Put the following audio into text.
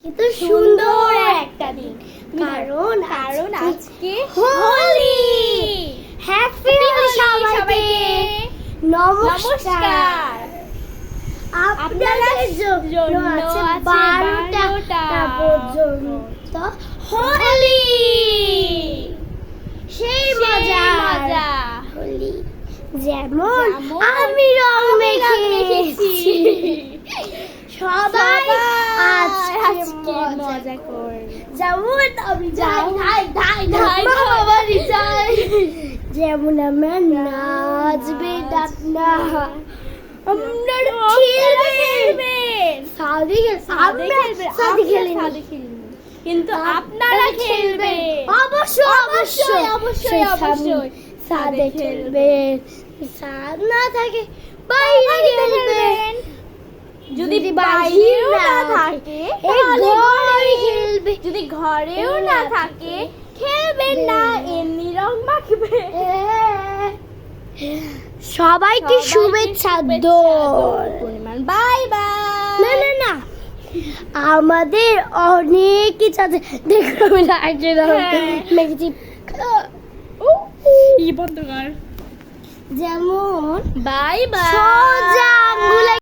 এত সুন্দর একটা দিন, কারণ আজকে হোলি। হ্যাপি হোলি সবাইকে। নমস্কার। আপনাদের জন্য আছে 12টা পর্যন্ত হোলি। সেই মজা হোলি, যেমন আমি রং মেখেছি। সবাই আজকে মজা করবে, যেমন আমি যাই, যেমন আমরা নাচবে ডাকনা, আপনারা খেলবেন, সাদি খেলবেন, কিন্তু আপনারা খেলবেন, অবশ্যই সাদে খেলবেন। সাদ না থাকে বাইরে খেলবেন, যদি বাইরেও না থাকে ঘরে খেলবে, যদি ঘরেও না থাকে খেলবেন না, এমনি রং মাখবে। সবাইকে শুভেচ্ছা পরিমাণ বাই বাই। না আমাদের অনেক কিছু আছে, দেখো আমি মেখেছি, বন্ধ কর। যেমন বাই বাই। সোজা আঙ্গুলে